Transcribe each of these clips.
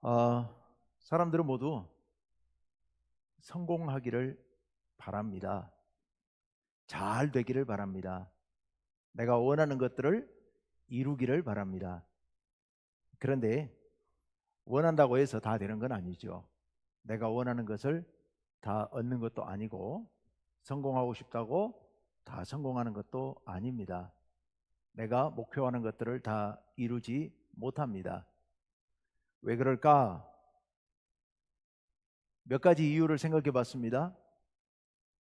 어, 사람들은 모두 성공하기를 바랍니다. 잘 되기를 바랍니다. 내가 원하는 것들을 이루기를 바랍니다. 그런데 원한다고 해서 다 되는 건 아니죠. 내가 원하는 것을 다 얻는 것도 아니고, 성공하고 싶다고 다 성공하는 것도 아닙니다. 내가 목표하는 것들을 다 이루지 못합니다. 왜 그럴까? 몇 가지 이유를 생각해 봤습니다.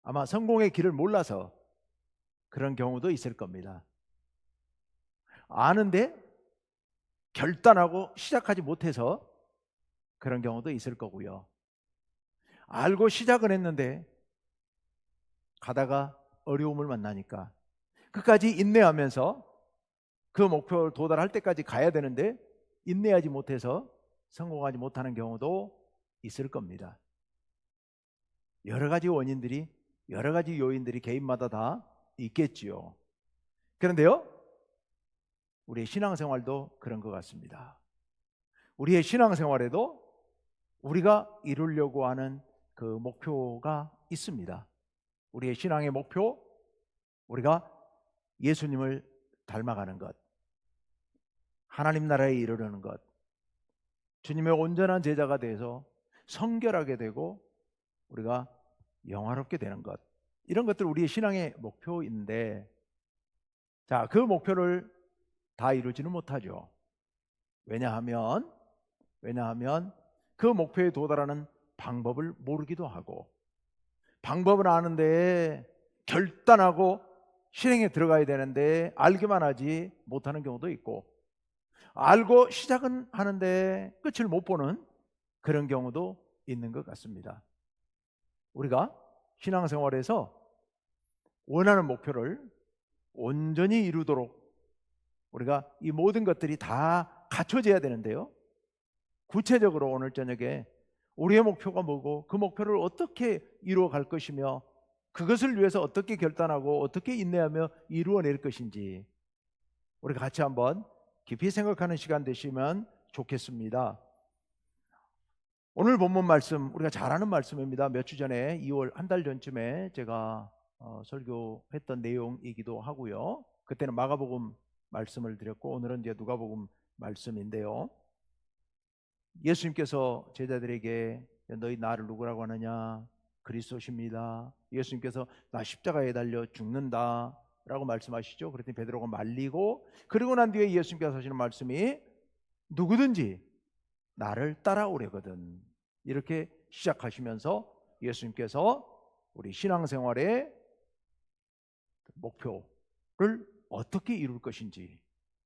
아마 성공의 길을 몰라서 그런 경우도 있을 겁니다. 아는데 결단하고 시작하지 못해서 그런 경우도 있을 거고요. 알고 시작은 했는데 가다가 어려움을 만나니까 끝까지 인내하면서 그 목표를 도달할 때까지 가야 되는데 인내하지 못해서 성공하지 못하는 경우도 있을 겁니다. 여러 가지 원인들이, 여러 가지 요인들이 개인마다 다 있겠지요. 그런데요, 우리의 신앙생활도 그런 것 같습니다. 우리의 신앙생활에도 우리가 이루려고 하는 그 목표가 있습니다. 우리의 신앙의 목표, 우리가 예수님을 닮아가는 것, 하나님 나라에 이르려는 것, 주님의 온전한 제자가 돼서 성결하게 되고 우리가 영화롭게 되는 것, 이런 것들 우리의 신앙의 목표인데, 자, 그 목표를 다 이루지는 못하죠. 왜냐하면 그 목표에 도달하는 방법을 모르기도 하고, 방법은 아는데 결단하고 실행에 들어가야 되는데 알기만 하지 못하는 경우도 있고, 알고 시작은 하는데 끝을 못 보는 그런 경우도 있는 것 같습니다. 우리가 신앙생활에서 원하는 목표를 온전히 이루도록 우리가 이 모든 것들이 다 갖춰져야 되는데요, 구체적으로 오늘 저녁에 우리의 목표가 뭐고 그 목표를 어떻게 이루어갈 것이며 그것을 위해서 어떻게 결단하고 어떻게 인내하며 이루어낼 것인지 우리가 같이 한번 깊이 생각하는 시간 되시면 좋겠습니다. 오늘 본문 말씀 우리가 잘 아는 말씀입니다. 몇 주 전에 2월 한 달 전쯤에 제가 설교했던 내용이기도 하고요. 그때는 마가복음 말씀을 드렸고 오늘은 이제 누가복음 말씀인데요. 예수님께서 제자들에게 너희 나를 누구라고 하느냐? 그리스도십니다. 예수님께서 나 십자가에 달려 죽는다 라고 말씀하시죠. 그랬더니 베드로가 말리고, 그리고 난 뒤에 예수님께서 하시는 말씀이 누구든지 나를 따라오려거든, 이렇게 시작하시면서 예수님께서 우리 신앙생활의 목표를 어떻게 이룰 것인지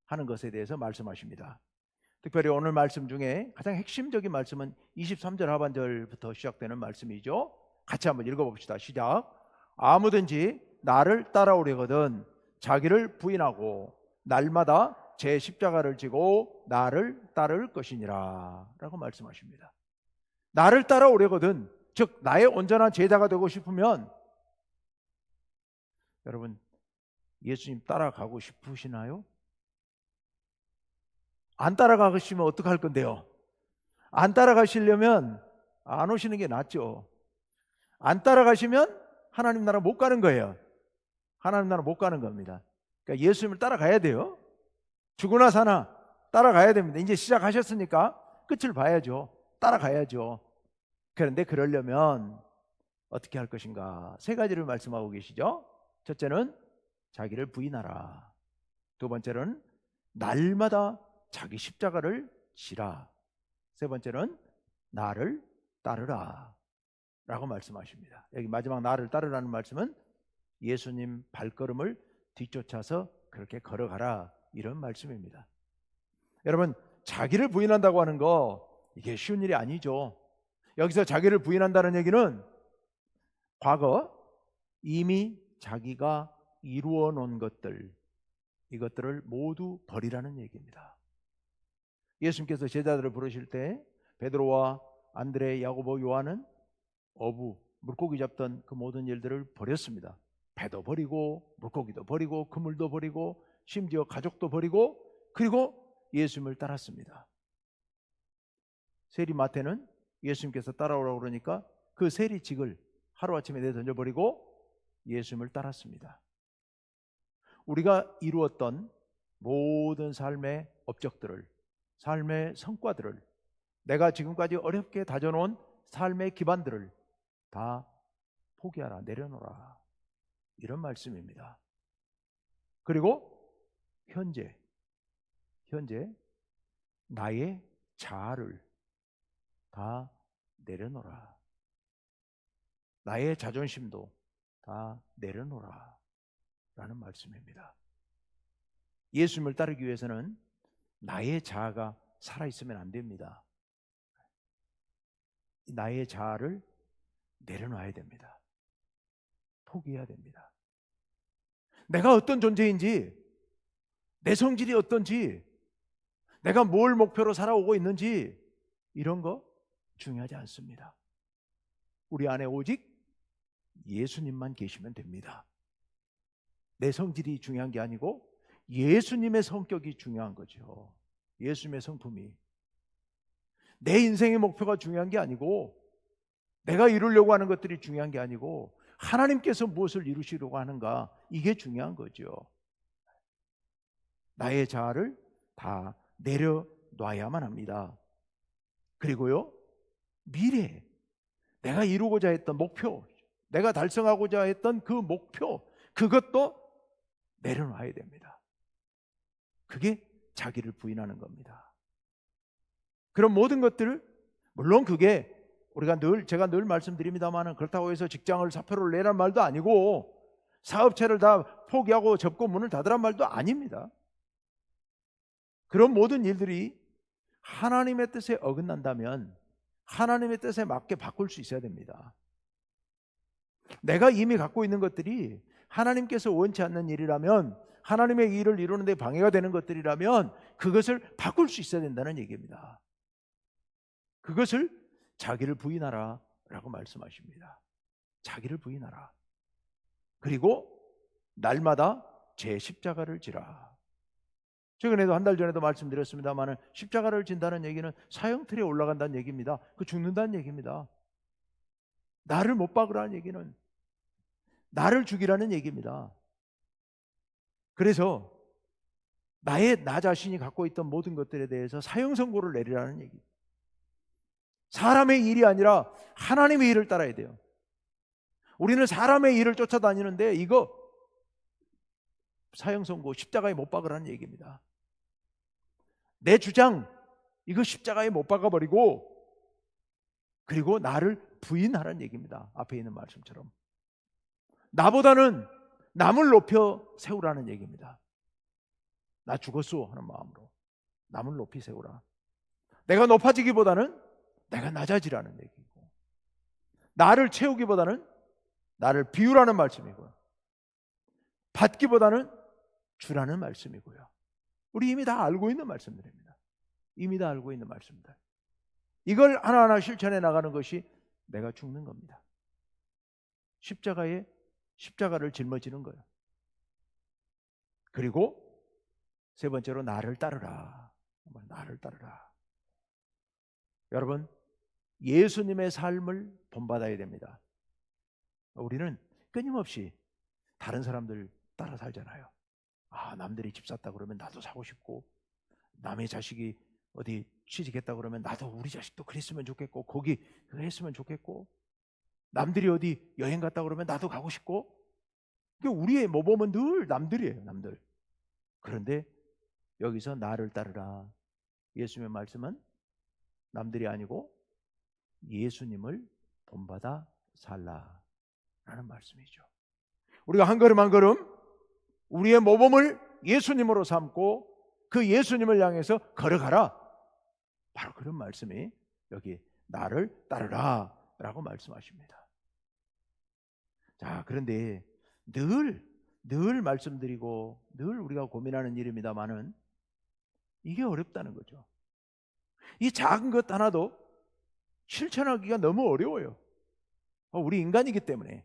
하는 것에 대해서 말씀하십니다. 특별히 오늘 말씀 중에 가장 핵심적인 말씀은 23절 하반절부터 시작되는 말씀이죠. 같이 한번 읽어봅시다. 시작. 아무든지 나를 따라오려거든 자기를 부인하고 날마다 제 십자가를 지고 나를 따를 것이니라 라고 말씀하십니다. 나를 따라오려거든, 즉 나의 온전한 제자가 되고 싶으면, 여러분 예수님 따라가고 싶으시나요? 안 따라가시면 어떡할 건데요? 안 따라가시려면 안 오시는 게 낫죠. 안 따라가시면 하나님 나라 못 가는 거예요. 하나님 나라 못 가는 겁니다. 그러니까 예수님을 따라가야 돼요. 죽으나 사나 따라가야 됩니다. 이제 시작하셨으니까 끝을 봐야죠. 따라가야죠. 그런데 그러려면 어떻게 할 것인가? 세 가지를 말씀하고 계시죠. 첫째는 자기를 부인하라. 두 번째는 날마다 자기 십자가를 지라. 세 번째는 나를 따르라 라고 말씀하십니다. 여기 마지막 나를 따르라는 말씀은 예수님 발걸음을 뒤쫓아서 그렇게 걸어가라, 이런 말씀입니다. 여러분, 자기를 부인한다고 하는 거 이게 쉬운 일이 아니죠. 여기서 자기를 부인한다는 얘기는 과거 이미 자기가 이루어 놓은 것들, 이것들을 모두 버리라는 얘기입니다. 예수님께서 제자들을 부르실 때 베드로와 안드레, 야고보, 요한은 어부, 물고기 잡던 그 모든 일들을 버렸습니다. 배도 버리고 물고기도 버리고 그물도 버리고 심지어 가족도 버리고, 그리고 예수님을 따랐습니다. 세리마태는 예수님께서 따라오라고 그러니까 그 세리직을 하루아침에 내던져버리고 예수님을 따랐습니다. 우리가 이루었던 모든 삶의 업적들을, 삶의 성과들을, 내가 지금까지 어렵게 다져놓은 삶의 기반들을 다 포기하라, 내려놓으라, 이런 말씀입니다. 그리고 현재 나의 자아를 다 내려놓으라, 나의 자존심도 다 내려놓으라 라는 말씀입니다. 예수님을 따르기 위해서는 나의 자아가 살아있으면 안 됩니다. 나의 자아를 내려놔야 됩니다. 포기해야 됩니다. 내가 어떤 존재인지, 내 성질이 어떤지, 내가 뭘 목표로 살아오고 있는지 이런 거 중요하지 않습니다. 우리 안에 오직 예수님만 계시면 됩니다. 내 성질이 중요한 게 아니고 예수님의 성격이 중요한 거죠. 예수님의 성품이. 내 인생의 목표가 중요한 게 아니고, 내가 이루려고 하는 것들이 중요한 게 아니고, 하나님께서 무엇을 이루시려고 하는가, 이게 중요한 거죠. 나의 자아를 다 내려놔야만 합니다. 그리고요, 미래, 내가 이루고자 했던 목표, 내가 달성하고자 했던 그 목표, 그것도 내려놔야 됩니다. 그게 자기를 부인하는 겁니다. 그런 모든 것들을, 물론 그게 제가 늘 말씀드립니다만, 그렇다고 해서 직장을 사표를 내란 말도 아니고 사업체를 다 포기하고 접고 문을 닫으란 말도 아닙니다. 그런 모든 일들이 하나님의 뜻에 어긋난다면 하나님의 뜻에 맞게 바꿀 수 있어야 됩니다. 내가 이미 갖고 있는 것들이 하나님께서 원치 않는 일이라면, 하나님의 일을 이루는 데 방해가 되는 것들이라면 그것을 바꿀 수 있어야 된다는 얘기입니다. 그것을 자기를 부인하라 라고 말씀하십니다. 자기를 부인하라. 그리고 날마다 제 십자가를 지라. 최근에도 한 달 전에도 말씀드렸습니다만, 십자가를 진다는 얘기는 사형틀에 올라간다는 얘기입니다. 그 죽는다는 얘기입니다. 나를 못 박으라는 얘기는 나를 죽이라는 얘기입니다. 그래서 나 자신이 갖고 있던 모든 것들에 대해서 사형 선고를 내리라는 얘기입니다. 사람의 일이 아니라 하나님의 일을 따라야 돼요. 우리는 사람의 일을 쫓아다니는데 이거 사형 선고, 십자가에 못 박으라는 얘기입니다. 내 주장, 이거 십자가에 못 박아버리고, 그리고 나를 부인하라는 얘기입니다. 앞에 있는 말씀처럼 나보다는 남을 높여 세우라는 얘기입니다. 나 죽었소 하는 마음으로 남을 높이 세우라. 내가 높아지기보다는 내가 낮아지라는 얘기고, 나를 채우기보다는 나를 비우라는 말씀이고요, 받기보다는 주라는 말씀이고요. 우리 이미 다 알고 있는 말씀들입니다. 이미 다 알고 있는 말씀들. 이걸 하나하나 실천해 나가는 것이 내가 죽는 겁니다. 십자가를 짊어지는 거예요. 그리고 세 번째로 나를 따르라. 나를 따르라. 여러분, 예수님의 삶을 본받아야 됩니다. 우리는 끊임없이 다른 사람들 따라 살잖아요. 남들이 집 샀다 그러면 나도 사고 싶고, 남의 자식이 어디 취직했다 그러면 나도 우리 자식도 그랬으면 좋겠고, 거기 그거 했으면 좋겠고, 남들이 어디 여행 갔다 그러면 나도 가고 싶고. 우리의 모범은 늘 남들이에요, 남들. 그런데 여기서 나를 따르라. 예수님의 말씀은 남들이 아니고 예수님을 본받아 살라라는 말씀이죠. 우리가 한 걸음 한 걸음 우리의 모범을 예수님으로 삼고 그 예수님을 향해서 걸어가라. 바로 그런 말씀이 여기 나를 따르라 라고 말씀하십니다. 자, 그런데 늘 말씀드리고 늘 우리가 고민하는 일입니다만은 이게 어렵다는 거죠. 이 작은 것 하나도 실천하기가 너무 어려워요. 우리 인간이기 때문에.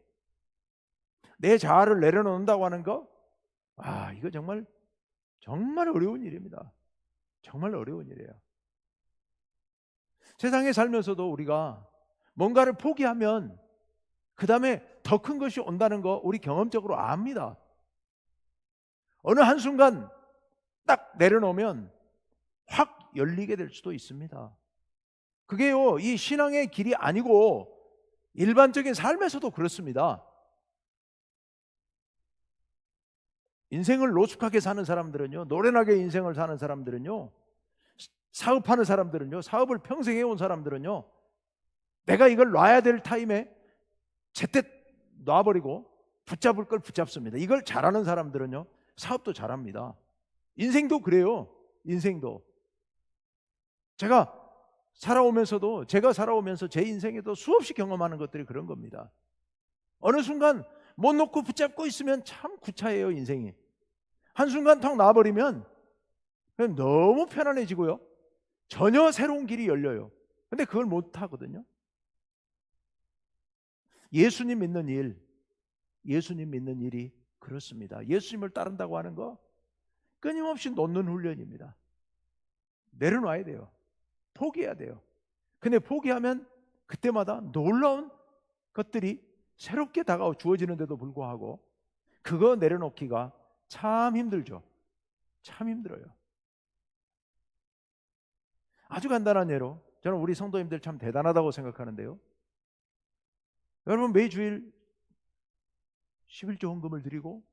내 자아를 내려놓는다고 하는 거, 이거 정말 어려운 일입니다. 정말 어려운 일이에요. 세상에 살면서도 우리가 뭔가를 포기하면 그 다음에 더 큰 것이 온다는 거 우리 경험적으로 압니다. 어느 한순간 딱 내려놓으면 확 열리게 될 수도 있습니다. 그게요, 이 신앙의 길이 아니고 일반적인 삶에서도 그렇습니다. 인생을 노숙하게 사는 사람들은요, 노련하게 인생을 사는 사람들은요, 사업하는 사람들은요, 사업을 평생 해온 사람들은요, 내가 이걸 놔야 될 타임에 제때 놔버리고 붙잡을 걸 붙잡습니다. 이걸 잘하는 사람들은요, 사업도 잘합니다. 인생도 그래요. 인생도. 제가 살아오면서 제 인생에도 수없이 경험하는 것들이 그런 겁니다. 어느 순간 못 놓고 붙잡고 있으면 참 구차해요, 인생이. 한순간 턱 놔버리면 그냥 너무 편안해지고요, 전혀 새로운 길이 열려요. 근데 그걸 못 하거든요. 예수님 믿는 일이 그렇습니다. 예수님을 따른다고 하는 거 끊임없이 놓는 훈련입니다. 내려놔야 돼요. 포기해야 돼요. 근데 포기하면 그때마다 놀라운 것들이 새롭게 주어지는데도 불구하고 그거 내려놓기가 참 힘들죠. 참 힘들어요. 아주 간단한 예로 저는 우리 성도님들 참 대단하다고 생각하는데요, 여러분 매주일 11조 헌금을 드리고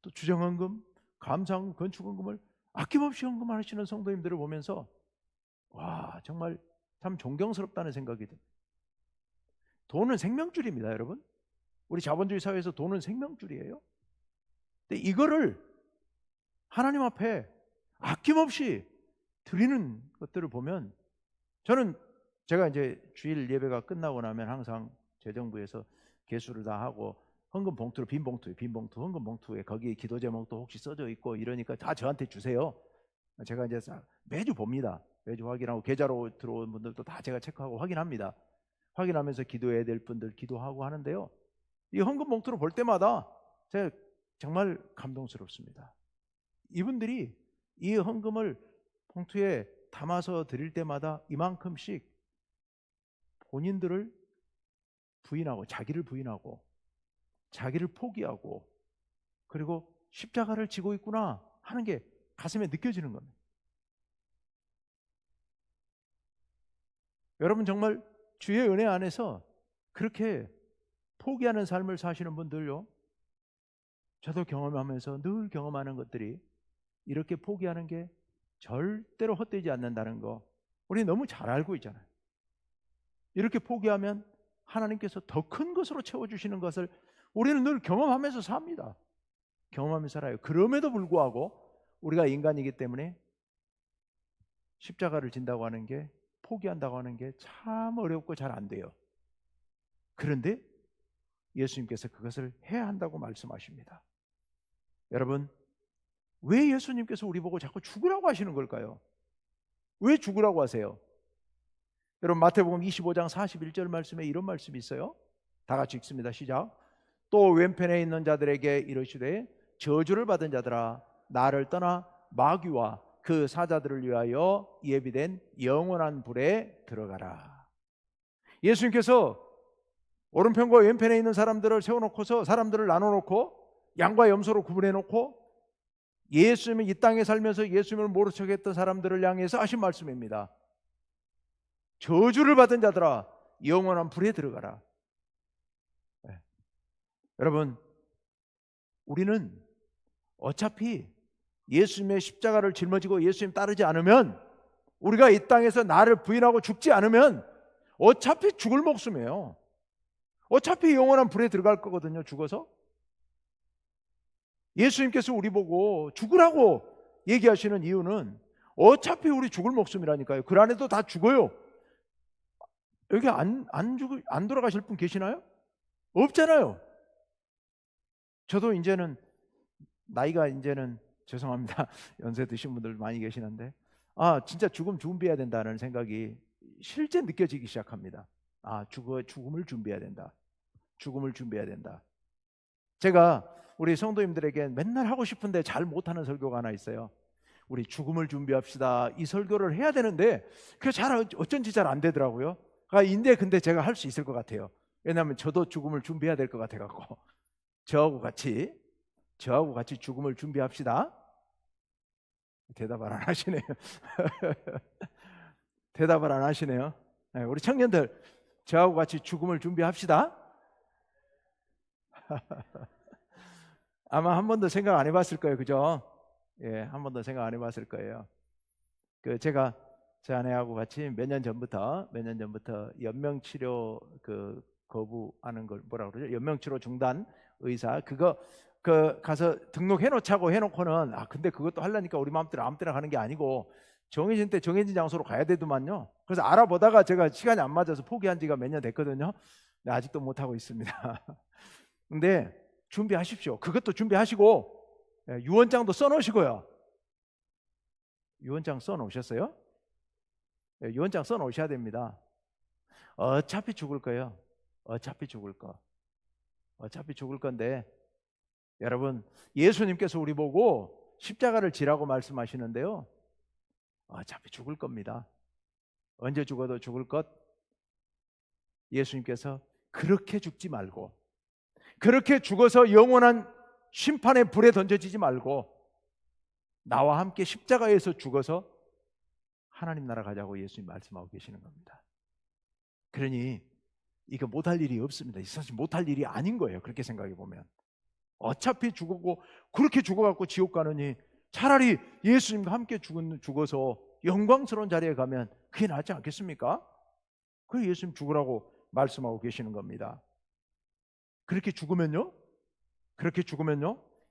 또 주정헌금, 감사헌금, 건축헌금을 아낌없이 헌금하시는 성도님들을 보면서 와, 정말 참 존경스럽다는 생각이 듭니다. 돈은 생명줄입니다, 여러분. 우리 자본주의 사회에서 돈은 생명줄이에요. 근데 이거를 하나님 앞에 아낌없이 드리는 것들을 보면 제가 이제 주일 예배가 끝나고 나면 항상 재정부에서 개수를 다 하고 헌금 봉투를 빈 봉투 헌금 봉투에 거기에 기도 제목도 혹시 써져 있고 이러니까 다 저한테 주세요. 제가 이제 매주 봅니다. 매주 확인하고 계좌로 들어온 분들도 다 제가 체크하고 확인합니다. 확인하면서 기도해야 될 분들 기도하고 하는데요, 이 헌금 봉투를 볼 때마다 제가 정말 감동스럽습니다. 이분들이 이 헌금을 봉투에 담아서 드릴 때마다 이만큼씩 본인들을 부인하고 자기를 포기하고 그리고 십자가를 지고 있구나 하는 게 가슴에 느껴지는 겁니다. 여러분 정말 주의 은혜 안에서 그렇게 포기하는 삶을 사시는 분들요, 저도 경험하면서 늘 경험하는 것들이 이렇게 포기하는 게 절대로 헛되지 않는다는 거 우리 너무 잘 알고 있잖아요. 이렇게 포기하면 하나님께서 더 큰 것으로 채워주시는 것을 우리는 늘 경험하면서 삽니다. 경험하면서 살아요. 그럼에도 불구하고 우리가 인간이기 때문에 십자가를 진다고 하는 게, 포기한다고 하는 게 참 어렵고 잘 안 돼요. 그런데 예수님께서 그것을 해야 한다고 말씀하십니다. 여러분, 왜 예수님께서 우리 보고 자꾸 죽으라고 하시는 걸까요? 왜 죽으라고 하세요? 여러분 마태복음 25장 41절 말씀에 이런 말씀이 있어요. 다 같이 읽습니다. 시작. 또 왼편에 있는 자들에게 이르시되 저주를 받은 자들아, 나를 떠나 마귀와 그 사자들을 위하여 예비된 영원한 불에 들어가라. 예수님께서 오른편과 왼편에 있는 사람들을 세워놓고서 사람들을 나눠놓고 양과 염소로 구분해놓고 예수님이 이 땅에 살면서 예수님을 모른 척했던 사람들을 향해서 하신 말씀입니다. 저주를 받은 자들아, 영원한 불에 들어가라. 네. 여러분, 우리는 어차피 예수님의 십자가를 짊어지고 예수님 따르지 않으면, 우리가 이 땅에서 나를 부인하고 죽지 않으면 어차피 죽을 목숨이에요. 어차피 영원한 불에 들어갈 거거든요, 죽어서. 예수님께서 우리 보고 죽으라고 얘기하시는 이유는 어차피 우리 죽을 목숨이라니까요. 그 안에도 다 죽어요. 여기 안 돌아가실 분 계시나요? 없잖아요. 저도 이제는 나이가 죄송합니다. 연세 드신 분들 많이 계시는데 진짜 죽음 준비해야 된다는 생각이 실제 느껴지기 시작합니다. 죽음을 준비해야 된다. 죽음을 준비해야 된다. 제가 우리 성도님들에게 맨날 하고 싶은데 잘 못하는 설교가 하나 있어요. 우리 죽음을 준비합시다 이 설교를 해야 되는데 그게 어쩐지 잘 안 되더라고요. 근데 제가 할 수 있을 것 같아요. 왜냐하면 저도 죽음을 준비해야 될 것 같아갖고 저하고 같이 죽음을 준비합시다. 대답을 안 하시네요. 대답을 안 하시네요. 네, 우리 청년들 저하고 같이 죽음을 준비합시다. 아마 한 번도 생각 안 해봤을 거예요, 그죠? 예, 한 번도 생각 안 해봤을 거예요. 제가 제 아내하고 같이 몇 년 전부터 연명치료 거부하는 걸 뭐라 그러죠? 연명치료 중단 의사 그거 가서 등록해 놓자고 해놓고는 근데 그것도 하려니까 우리 마음대로 아무 때나 가는 게 아니고 정해진 때 정해진 장소로 가야 되더만요. 그래서 알아보다가 제가 시간이 안 맞아서 포기한 지가 몇 년 됐거든요. 아직도 못 하고 있습니다. 근데 준비하십시오. 그것도 준비하시고 유언장도 써놓으시고요. 유언장 써놓으셨어요? 유언장 써놓으셔야 됩니다. 어차피 죽을 거예요. 어차피 죽을 건데 여러분 예수님께서 우리 보고 십자가를 지라고 말씀하시는데요. 어차피 죽을 겁니다. 언제 죽어도 죽을 것. 예수님께서 그렇게 죽지 말고 그렇게 죽어서 영원한 심판의 불에 던져지지 말고 나와 함께 십자가에서 죽어서 하나님 나라 가자고 예수님 말씀하고 계시는 겁니다. 그러니 이거 못할 일이 없습니다. 사실 못할 일이 아닌 거예요. 그렇게 생각해 보면 어차피 죽고 그렇게 죽어갖고 지옥 가느니 차라리 예수님과 함께 죽어서 영광스러운 자리에 가면 그게 낫지 않겠습니까? 그래서 예수님 죽으라고 말씀하고 계시는 겁니다. 그렇게 죽으면요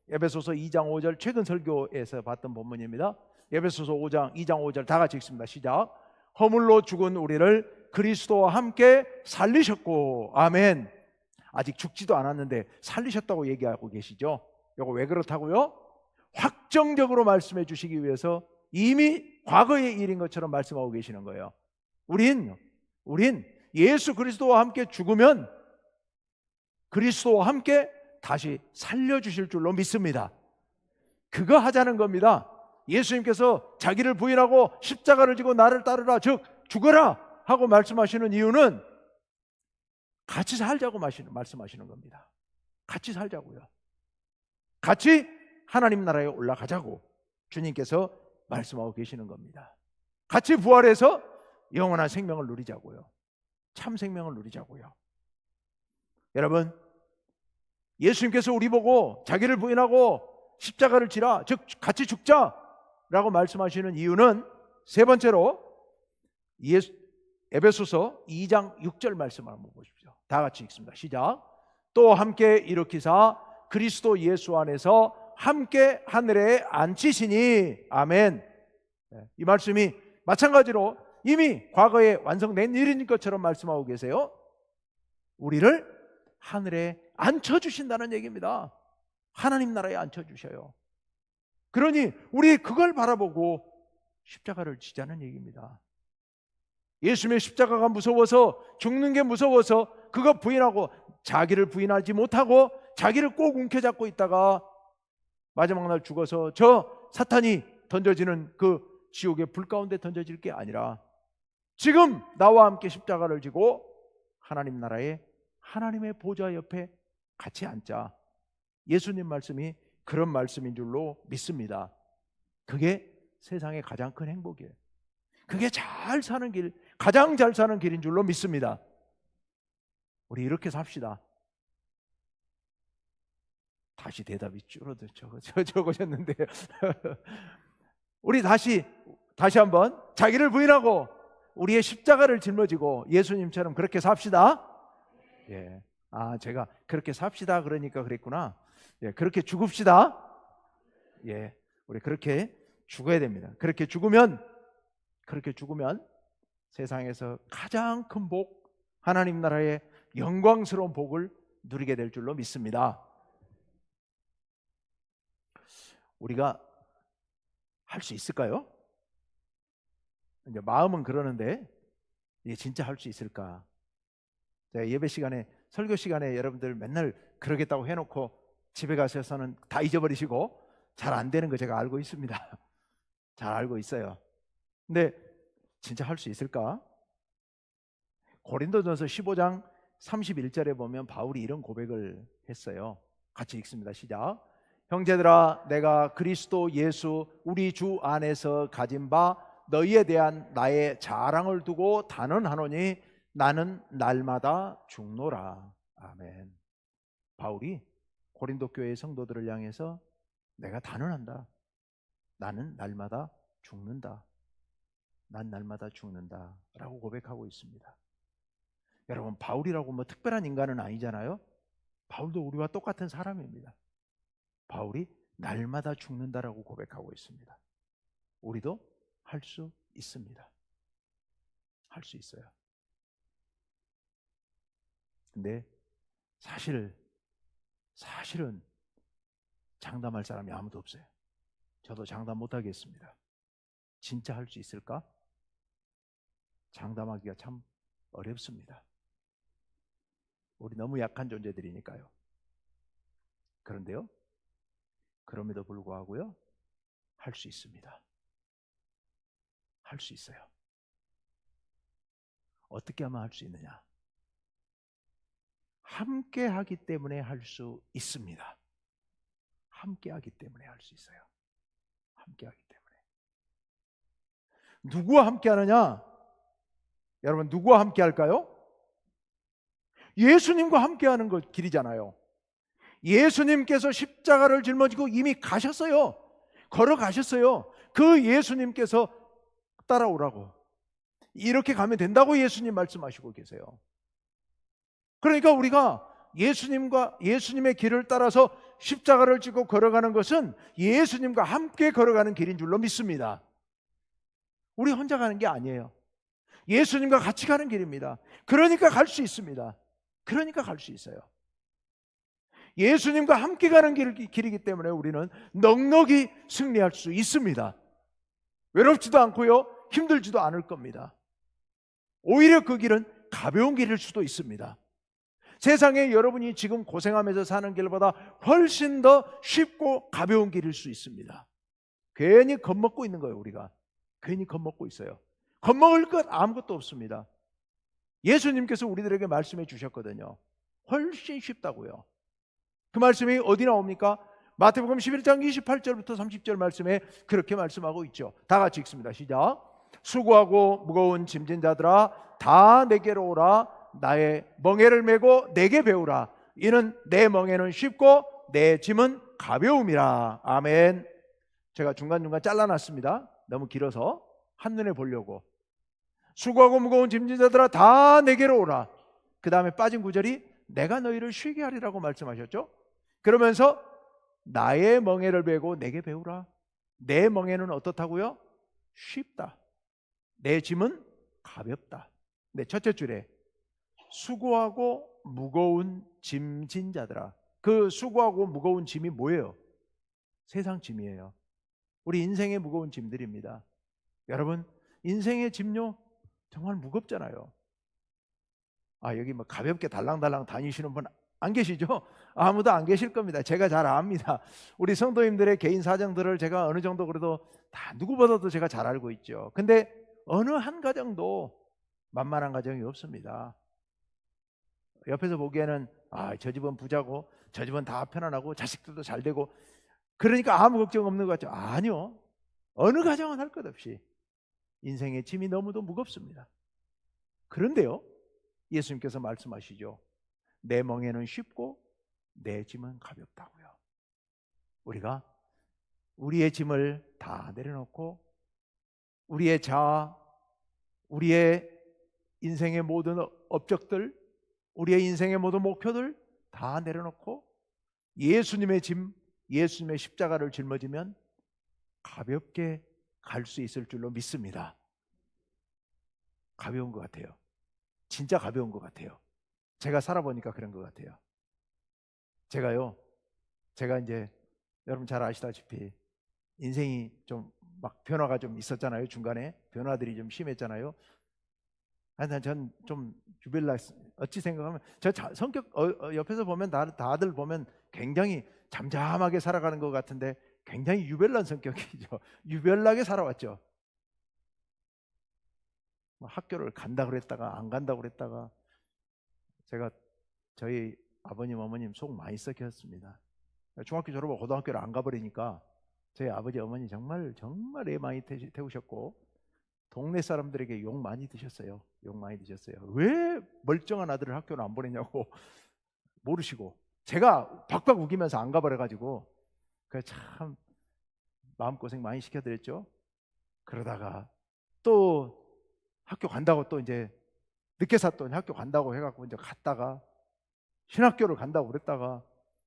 에베소서 2장 5절 최근 설교에서 봤던 본문입니다. 에베소서 5장 2장 5절 다 같이 읽습니다. 시작. 허물로 죽은 우리를 그리스도와 함께 살리셨고 아멘. 아직 죽지도 않았는데 살리셨다고 얘기하고 계시죠. 이거 왜 그렇다고요? 확정적으로 말씀해 주시기 위해서 이미 과거의 일인 것처럼 말씀하고 계시는 거예요. 우린 예수 그리스도와 함께 죽으면 그리스도와 함께 다시 살려주실 줄로 믿습니다. 그거 하자는 겁니다. 예수님께서 자기를 부인하고 십자가를 지고 나를 따르라, 즉 죽어라 하고 말씀하시는 이유는 같이 살자고 말씀하시는 겁니다. 같이 살자고요. 같이 하나님 나라에 올라가자고 주님께서 말씀하고 계시는 겁니다. 같이 부활해서 영원한 생명을 누리자고요. 참 생명을 누리자고요. 여러분, 예수님께서 우리 보고 자기를 부인하고 십자가를 지라, 즉 같이 죽자라고 말씀하시는 이유는 세 번째로 에베소서 2장 6절 말씀을 한번 보십시오. 다 같이 읽습니다. 시작. 또 함께 일으키사 그리스도 예수 안에서 함께 하늘에 앉히시니 아멘. 이 말씀이 마찬가지로 이미 과거에 완성된 일인 것처럼 말씀하고 계세요. 우리를 하늘에 앉혀주신다는 얘기입니다. 하나님 나라에 앉혀주셔요. 그러니 우리 그걸 바라보고 십자가를 지자는 얘기입니다. 예수님의 십자가가 무서워서, 죽는 게 무서워서 그거 부인하고 자기를 부인하지 못하고 자기를 꼭 움켜잡고 있다가 마지막 날 죽어서 저 사탄이 던져지는 그 지옥의 불 가운데 던져질 게 아니라 지금 나와 함께 십자가를 지고 하나님 나라에 하나님의 보좌 옆에 같이 앉자. 예수님 말씀이 그런 말씀인 줄로 믿습니다. 그게 세상의 가장 큰 행복이에요. 그게 잘 사는 길, 가장 잘 사는 길인 줄로 믿습니다. 우리 이렇게 삽시다. 다시 대답이 줄어들 적으셨는데 우리 다시 한번 자기를 부인하고 우리의 십자가를 짊어지고 예수님처럼 그렇게 삽시다. 예. 제가 그렇게 삽시다 그러니까 그랬구나. 예, 그렇게 죽읍시다. 예, 우리 그렇게 죽어야 됩니다. 그렇게 죽으면 세상에서 가장 큰 복, 하나님 나라의 영광스러운 복을 누리게 될 줄로 믿습니다. 우리가 할 수 있을까요? 이제 마음은 그러는데 이게 진짜 할 수 있을까? 제가 예배 시간에, 설교 시간에 여러분들 맨날 그러겠다고 해놓고 집에 가셔서는 다 잊어버리시고 잘 안 되는 거 제가 알고 있습니다. 잘 알고 있어요. 근데 진짜 할 수 있을까? 고린도전서 15장 31절에 보면 바울이 이런 고백을 했어요. 같이 읽습니다. 시작. 형제들아, 내가 그리스도 예수 우리 주 안에서 가진 바 너희에 대한 나의 자랑을 두고 단언하노니 나는 날마다 죽노라. 아멘. 바울이 고린도 교회의 성도들을 향해서 내가 단언한다. 나는 날마다 죽는다. 난 날마다 죽는다 라고 고백하고 있습니다. 여러분, 바울이라고 뭐 특별한 인간은 아니잖아요. 바울도 우리와 똑같은 사람입니다. 바울이 날마다 죽는다라고 고백하고 있습니다. 우리도 할 수 있습니다. 할 수 있어요. 근데 사실은 장담할 사람이 아무도 없어요. 저도 장담 못하겠습니다. 진짜 할 수 있을까? 장담하기가 참 어렵습니다. 우리 너무 약한 존재들이니까요. 그런데요, 그럼에도 불구하고요, 할 수 있습니다. 할 수 있어요. 어떻게 하면 할 수 있느냐? 함께 하기 때문에 할 수 있습니다. 함께 하기 때문에 할 수 있어요. 함께 하기 때문에. 누구와 함께 하느냐? 여러분, 누구와 함께 할까요? 예수님과 함께 하는 것 길이잖아요. 예수님께서 십자가를 짊어지고 이미 가셨어요. 걸어가셨어요. 그 예수님께서 따라오라고, 이렇게 가면 된다고 예수님 말씀하시고 계세요. 그러니까 우리가 예수님의 길을 따라서 십자가를 지고 걸어가는 것은 예수님과 함께 걸어가는 길인 줄로 믿습니다. 우리 혼자 가는 게 아니에요. 예수님과 같이 가는 길입니다. 그러니까 갈 수 있습니다. 그러니까 갈 수 있어요. 예수님과 함께 가는 길이기 때문에 우리는 넉넉히 승리할 수 있습니다. 외롭지도 않고요, 힘들지도 않을 겁니다. 오히려 그 길은 가벼운 길일 수도 있습니다. 세상에 여러분이 지금 고생하면서 사는 길보다 훨씬 더 쉽고 가벼운 길일 수 있습니다. 괜히 겁먹고 있는 거예요. 우리가 괜히 겁먹고 있어요. 겁먹을 것 아무것도 없습니다. 예수님께서 우리들에게 말씀해 주셨거든요. 훨씬 쉽다고요. 그 말씀이 어디 나옵니까? 마태복음 11장 28절부터 30절 말씀에 그렇게 말씀하고 있죠. 다 같이 읽습니다. 시작. 수고하고 무거운 짐진 자들아, 다 내게로 오라. 나의 멍에를 메고 내게 배우라. 이는 내 멍에는 쉽고 내 짐은 가벼움이라. 아멘. 제가 중간중간 잘라놨습니다. 너무 길어서 한눈에 보려고. 수고하고 무거운 짐진 자들아, 다 내게로 오라. 그 다음에 빠진 구절이 내가 너희를 쉬게 하리라고 말씀하셨죠. 그러면서 나의 멍에를 메고 내게 배우라. 내 멍에는 어떻다고요? 쉽다. 내 짐은 가볍다. 네, 첫째 줄에 수고하고 무거운 짐진 자들아. 그 수고하고 무거운 짐이 뭐예요? 세상 짐이에요. 우리 인생의 무거운 짐들입니다. 여러분, 인생의 짐요 정말 무겁잖아요. 여기 뭐 가볍게 달랑달랑 다니시는 분 안 계시죠? 아무도 안 계실 겁니다. 제가 잘 압니다. 우리 성도님들의 개인 사정들을 제가 어느 정도 그래도 다 누구보다도 제가 잘 알고 있죠. 근데 어느 한 가정도 만만한 가정이 없습니다. 옆에서 보기에는 저 집은 부자고 저 집은 다 편안하고 자식들도 잘 되고 그러니까 아무 걱정 없는 것 같죠. 아니요. 어느 가정은 할 것 없이 인생의 짐이 너무도 무겁습니다. 그런데요, 예수님께서 말씀하시죠. 내 멍에는 쉽고 내 짐은 가볍다고요. 우리가 우리의 짐을 다 내려놓고 우리의 자아, 우리의 인생의 모든 업적들, 우리의 인생의 모든 목표들 다 내려놓고 예수님의 짐, 예수님의 십자가를 짊어지면 가볍게 갈 수 있을 줄로 믿습니다. 가벼운 것 같아요. 진짜 가벼운 것 같아요. 제가 살아보니까 그런 것 같아요. 제가 이제 여러분 잘 아시다시피 인생이 좀 막 변화가 좀 있었잖아요. 중간에 변화들이 좀 심했잖아요. 전 좀 주빌라, 어찌 생각하면 저 성격 옆에서 보면 다들 보면 굉장히 잠잠하게 살아가는 것 같은데 굉장히 유별난 성격이죠. 유별나게 살아왔죠. 학교를 간다 그랬다가 안 간다 그랬다가, 제가 저희 아버님 어머님 속 많이 썩혔습니다. 중학교 졸업하고 고등학교를 안 가버리니까 저희 아버지 어머니 정말 애 많이 태우셨고, 동네 사람들에게 욕 많이 드셨어요. 욕 많이 드셨어요. 왜 멀쩡한 아들을 학교를 안 보내냐고 모르시고, 제가 박박 우기면서 안 가버려가지고 참 마음고생 많이 시켜드렸죠. 그러다가 또 학교 간다고, 또 이제 늦게 샀더니 학교 간다고 해갖고 이제 갔다가 신학교를 간다고 그랬다가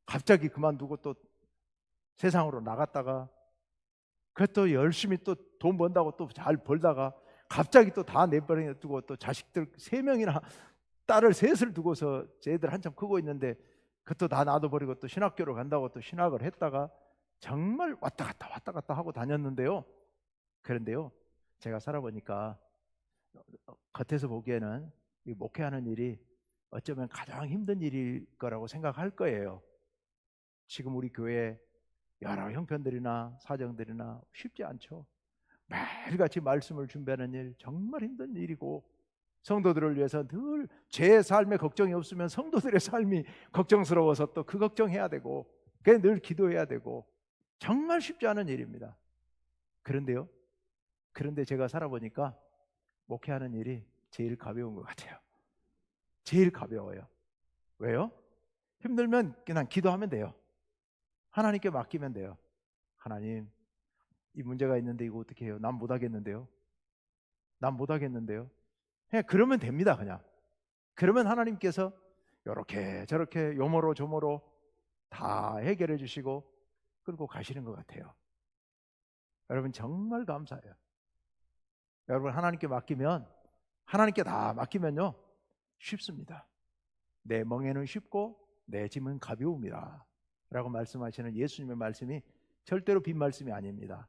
갑자기 그만두고 또 세상으로 나갔다가, 또 열심히 또 돈 번다고 또 잘 벌다가 갑자기 또 다 내버려 두고, 또 자식들 3명이나 딸을 3을 두고서 쟤들 한참 크고 있는데 그것도 다 놔둬버리고 또 신학교를 간다고 또 신학을 했다가 정말 왔다 갔다 하고 다녔는데요. 그런데요, 제가 살아보니까 겉에서 보기에는 이 목회하는 일이 어쩌면 가장 힘든 일일 거라고 생각할 거예요. 지금 우리 교회 여러 형편들이나 사정들이나 쉽지 않죠. 매일같이 말씀을 준비하는 일 정말 힘든 일이고, 성도들을 위해서 늘 제 삶에 걱정이 없으면 성도들의 삶이 걱정스러워서 또 그 걱정해야 되고, 늘 기도해야 되고, 정말 쉽지 않은 일입니다. 그런데 제가 살아보니까 목회하는 일이 제일 가벼운 것 같아요. 제일 가벼워요. 왜요? 힘들면 그냥 기도하면 돼요. 하나님께 맡기면 돼요. 하나님, 이 문제가 있는데 이거 어떻게 해요? 난 못하겠는데요. 그냥 그러면 됩니다. 그냥 그러면 하나님께서 이렇게 저렇게 요모로 조모로 다 해결해 주시고 끌고 가시는 것 같아요. 여러분 정말 감사해요. 여러분 하나님께 맡기면, 하나님께 다 맡기면요 쉽습니다. 내 멍에는 쉽고 내 짐은 가벼움이라 라고 말씀하시는 예수님의 말씀이 절대로 빈 말씀이 아닙니다.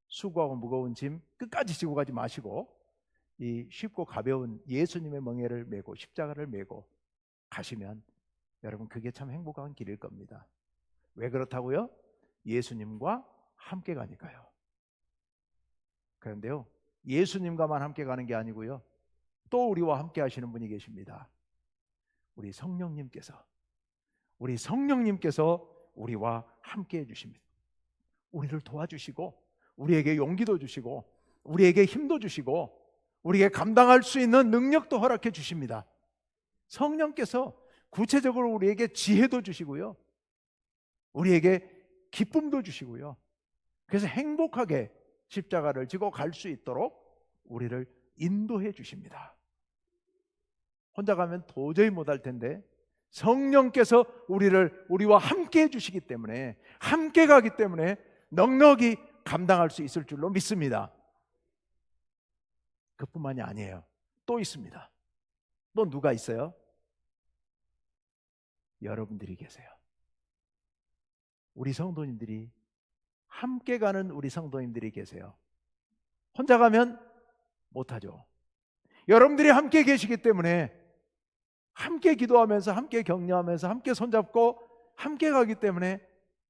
수고하고 무거운 짐 끝까지 지고 가지 마시고, 이 쉽고 가벼운 예수님의 멍에를 메고 십자가를 메고 가시면 여러분 그게 참 행복한 길일 겁니다. 왜 그렇다고요? 예수님과 함께 가니까요. 그런데요, 예수님과만 함께 가는 게 아니고요, 또 우리와 함께 하시는 분이 계십니다. 우리 성령님께서 우리와 함께 해주십니다. 우리를 도와주시고, 우리에게 용기도 주시고, 우리에게 힘도 주시고, 우리에게 감당할 수 있는 능력도 허락해 주십니다. 성령께서 구체적으로 우리에게 지혜도 주시고요, 우리에게 기쁨도 주시고요, 그래서 행복하게 십자가를 지고 갈 수 있도록 우리를 인도해 주십니다. 혼자 가면 도저히 못할 텐데 성령께서 우리와 함께 해주시기 때문에, 함께 가기 때문에 넉넉히 감당할 수 있을 줄로 믿습니다. 그뿐만이 아니에요. 또 있습니다. 또 누가 있어요? 여러분들이 계세요. 우리 성도님들이, 함께 가는 우리 성도님들이 계세요. 혼자 가면 못하죠. 여러분들이 함께 계시기 때문에, 함께 기도하면서 함께 격려하면서 함께 손잡고 함께 가기 때문에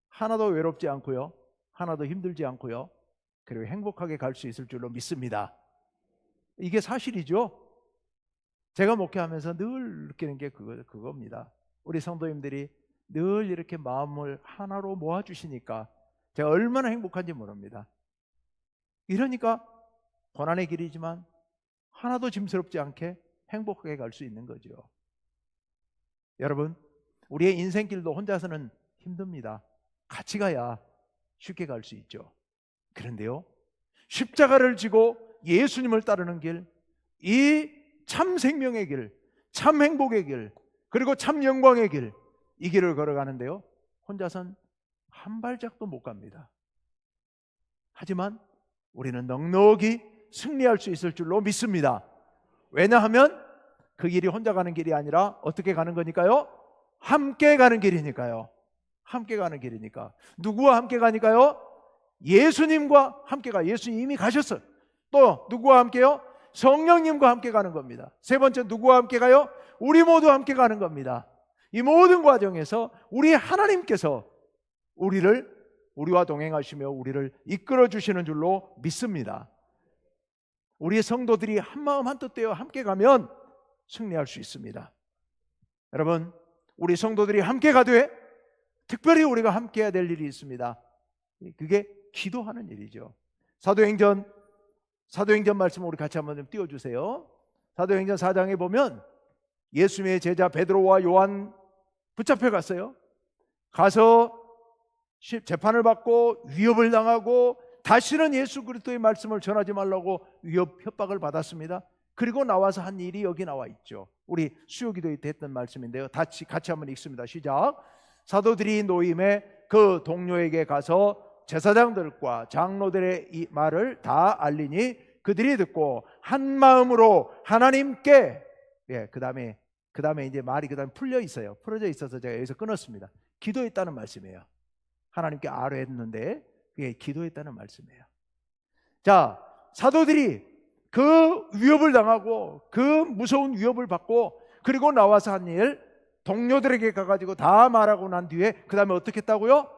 하나도 외롭지 않고요, 하나도 힘들지 않고요, 그리고 행복하게 갈 수 있을 줄로 믿습니다. 이게 사실이죠. 제가 목회하면서 늘 느끼는 게 그겁니다. 우리 성도님들이 늘 이렇게 마음을 하나로 모아주시니까 제가 얼마나 행복한지 모릅니다. 이러니까 고난의 길이지만 하나도 짐스럽지 않게 행복하게 갈 수 있는 거죠. 여러분, 우리의 인생길도 혼자서는 힘듭니다. 같이 가야 쉽게 갈 수 있죠. 그런데요, 십자가를 지고 예수님을 따르는 길, 이 참 생명의 길, 참 행복의 길, 그리고 참 영광의 길, 이 길을 걸어가는데요, 혼자선 한 발짝도 못 갑니다. 하지만 우리는 넉넉히 승리할 수 있을 줄로 믿습니다. 왜냐하면 그 길이 혼자 가는 길이 아니라 어떻게 가는 거니까요? 함께 가는 길이니까요. 함께 가는 길이니까. 누구와 함께 가니까요? 예수님과 함께 가. 예수님 이미 가셨어요. 또 누구와 함께요? 성령님과 함께 가는 겁니다. 세 번째, 누구와 함께 가요? 우리 모두 함께 가는 겁니다. 이 모든 과정에서 우리 하나님께서 우리를 우리와 동행하시며 우리를 이끌어 주시는 줄로 믿습니다. 우리 성도들이 한마음 한뜻되어 함께 가면 승리할 수 있습니다. 여러분, 우리 성도들이 함께 가되 특별히 우리가 함께 해야 될 일이 있습니다. 그게 기도하는 일이죠. 사도행전 말씀 우리 같이 한번 좀 띄워주세요. 사도행전 4장에 보면 예수님의 제자 베드로와 요한 붙잡혀 갔어요. 가서 재판을 받고 위협을 당하고 다시는 예수 그리스도의 말씀을 전하지 말라고 위협 협박을 받았습니다. 그리고 나와서 한 일이 여기 나와 있죠. 우리 수요기도에 했던 말씀인데요. 같이 한번 읽습니다. 시작. 사도들이 노임에 그 동료에게 가서 제사장들과 장로들의 이 말을 다 알리니 그들이 듣고 한 마음으로 하나님께, 그 다음에 이제 말이 풀려 있어요. 풀어져 있어서 제가 여기서 끊었습니다. 기도했다는 말씀이에요. 하나님께 아뢰했는데 그게 기도했다는 말씀이에요. 자, 사도들이 그 위협을 당하고 그 무서운 위협을 받고 그리고 나와서 한 일, 동료들에게 가가지고 다 말하고 난 뒤에 그 다음에 어떻게 했다고요?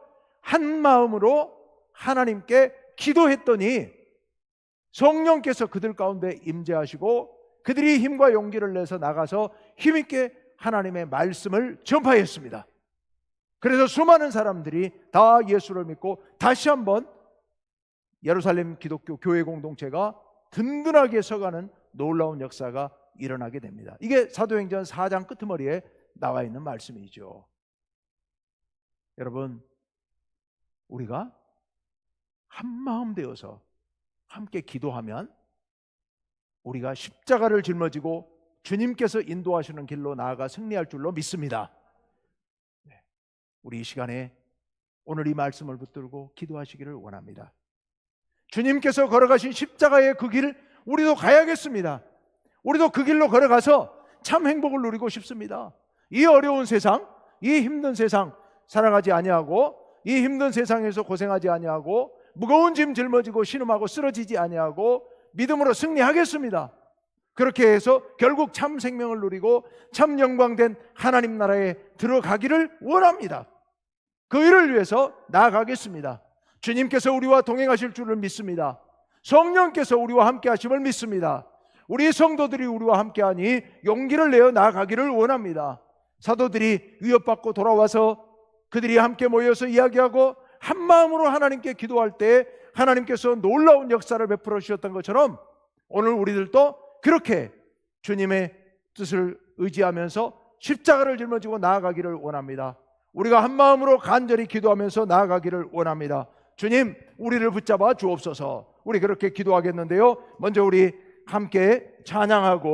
한 마음으로 하나님께 기도했더니 성령께서 그들 가운데 임재하시고 그들이 힘과 용기를 내서 나가서 힘있게 하나님의 말씀을 전파했습니다. 그래서 수많은 사람들이 다 예수를 믿고 다시 한번 예루살렘 기독교 교회 공동체가 든든하게 서가는 놀라운 역사가 일어나게 됩니다. 이게 사도행전 4장 끄트머리에 나와 있는 말씀이죠. 여러분, 우리가 한마음 되어서 함께 기도하면 우리가 십자가를 짊어지고 주님께서 인도하시는 길로 나아가 승리할 줄로 믿습니다. 우리 이 시간에 오늘 이 말씀을 붙들고 기도하시기를 원합니다. 주님께서 걸어가신 십자가의 그 길을 우리도 가야겠습니다. 우리도 그 길로 걸어가서 참 행복을 누리고 싶습니다. 이 어려운 세상, 이 힘든 세상 살아가지 아니하고, 이 힘든 세상에서 고생하지 아니하고, 무거운 짐 짊어지고 신음하고 쓰러지지 아니하고 믿음으로 승리하겠습니다. 그렇게 해서 결국 참 생명을 누리고 참 영광된 하나님 나라에 들어가기를 원합니다. 그 일을 위해서 나아가겠습니다. 주님께서 우리와 동행하실 줄을 믿습니다. 성령께서 우리와 함께 하심을 믿습니다. 우리 성도들이 우리와 함께하니 용기를 내어 나아가기를 원합니다. 사도들이 위협받고 돌아와서 그들이 함께 모여서 이야기하고 한 마음으로 하나님께 기도할 때 하나님께서 놀라운 역사를 베풀어 주셨던 것처럼 오늘 우리들도 그렇게 주님의 뜻을 의지하면서 십자가를 짊어지고 나아가기를 원합니다. 우리가 한 마음으로 간절히 기도하면서 나아가기를 원합니다. 주님, 우리를 붙잡아 주옵소서. 우리 그렇게 기도하겠는데요. 먼저 우리 함께 찬양하고